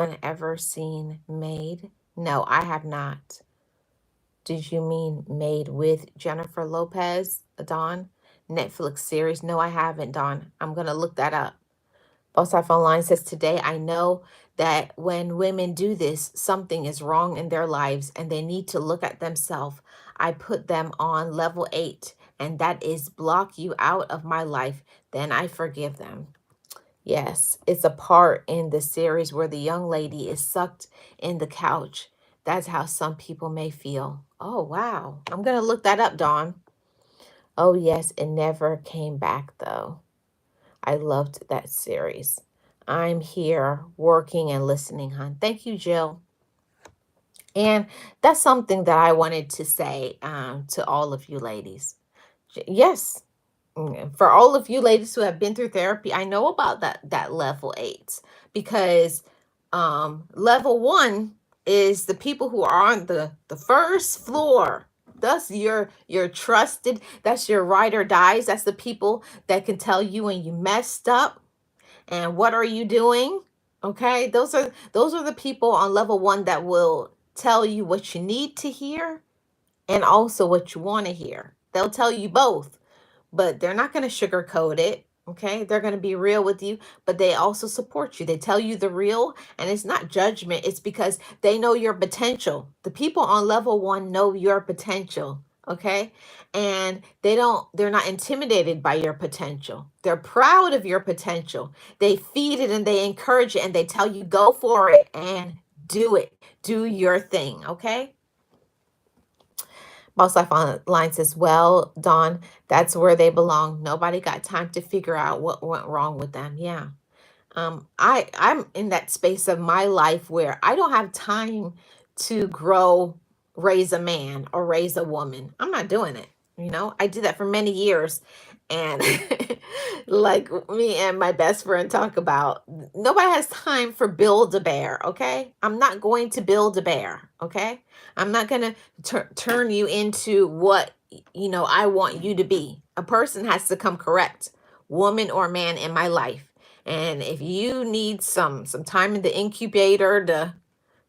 Ever seen Maid? No, I have not. Did you mean Maid with Jennifer Lopez, Dawn? Netflix series? No, I haven't, Dawn. I'm going to look that up. Boss Life Online says, today I know that when women do this, something is wrong in their lives and they need to look at themselves. I put them on level 8, and that is block you out of my life. Then I forgive them. Yes, it's a part in the series where the young lady is sucked in the couch. That's how some people may feel. Oh, wow. I'm going to look that up, Dawn. Oh, yes, it never came back, though. I loved that series. I'm here working and listening, hon. Thank you, Jill. And that's something that I wanted to say to all of you ladies. Yes, for all of you ladies who have been through therapy, I know about that level 8, because level 1 is the people who are on the first floor. That's your trusted, that's your ride or dies. That's the people that can tell you when you messed up and what are you doing. Okay, those are the people on level 1 that will tell you what you need to hear and also what you want to hear. They'll tell you both, but they're not going to sugarcoat it. Okay, they're going to be real with you, but they also support you. They tell you the real, and it's not judgment. It's because they know your potential. The people on level 1 know your potential. Okay, and they're not intimidated by your potential. They're proud of your potential. They feed it and they encourage it and they tell you go for it and do it. Do your thing. Okay. Boss Life Online says, well, Dawn, that's where they belong. Nobody got time to figure out what went wrong with them. Yeah. I'm in that space of my life where I don't have time to grow, raise a man or raise a woman. I'm not doing it. I did that for many years. And like me and my best friend talk about, nobody has time for build a bear. Okay. I'm not going to build a bear. Okay. I'm not going to turn you into what, I want you to be. A person has to come correct, woman or man, in my life. And if you need some time in the incubator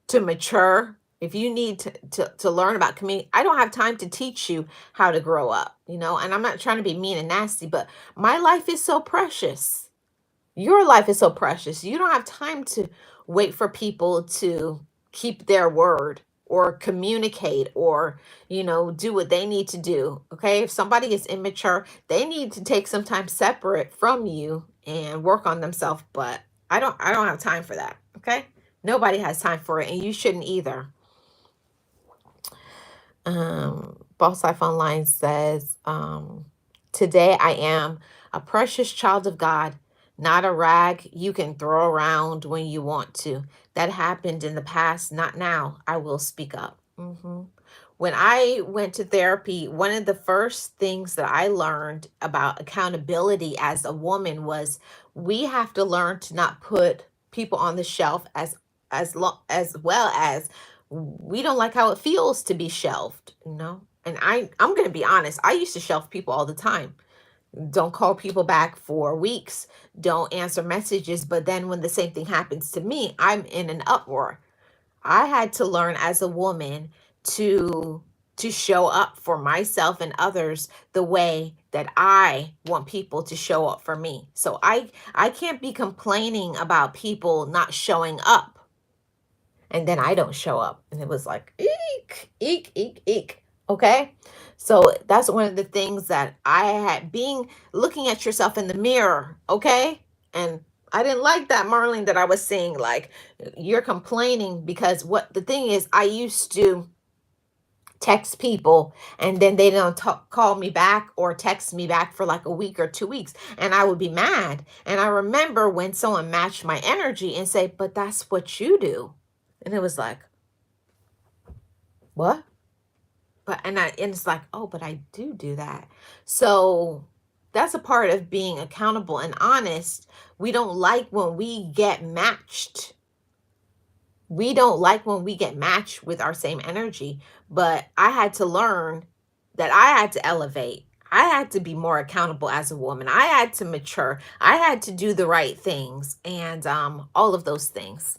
to mature, if you need to learn about community, I don't have time to teach you how to grow up, and I'm not trying to be mean and nasty, but my life is so precious. Your life is so precious. You don't have time to wait for people to keep their word or communicate or, do what they need to do. Okay. If somebody is immature, they need to take some time separate from you and work on themselves. But I don't have time for that. Okay. Nobody has time for it, and you shouldn't either. Boss Life Online says, today I am a precious child of God, not a rag you can throw around when you want to. That happened in the past, not now. I will speak up. When I went to therapy, one of the first things that I learned about accountability as a woman was we have to learn to not put people on the shelf as well as we don't like how it feels to be shelved. And I'm going to be honest, I used to shelf people all the time. Don't call people back for weeks, don't answer messages, but then when the same thing happens to me, I'm in an uproar. I had to learn as a woman to show up for myself and others the way that I want people to show up for me. So I can't be complaining about people not showing up and then I don't show up. And it was like, eek, eek, eek, eek. Okay. So that's one of the things that I had, being looking at yourself in the mirror. Okay. And I didn't like that, Marlene, that I was saying, like, you're complaining because what the thing is, I used to text people and then they don't call me back or text me back for like a week or 2 weeks, and I would be mad. And I remember when someone matched my energy and say, but that's what you do. And it was like, what? And it's like, oh, but I do that. So that's a part of being accountable and honest. We don't like when we get matched. We don't like when we get matched with our same energy. But I had to learn that I had to elevate. I had to be more accountable as a woman. I had to mature. I had to do the right things and all of those things.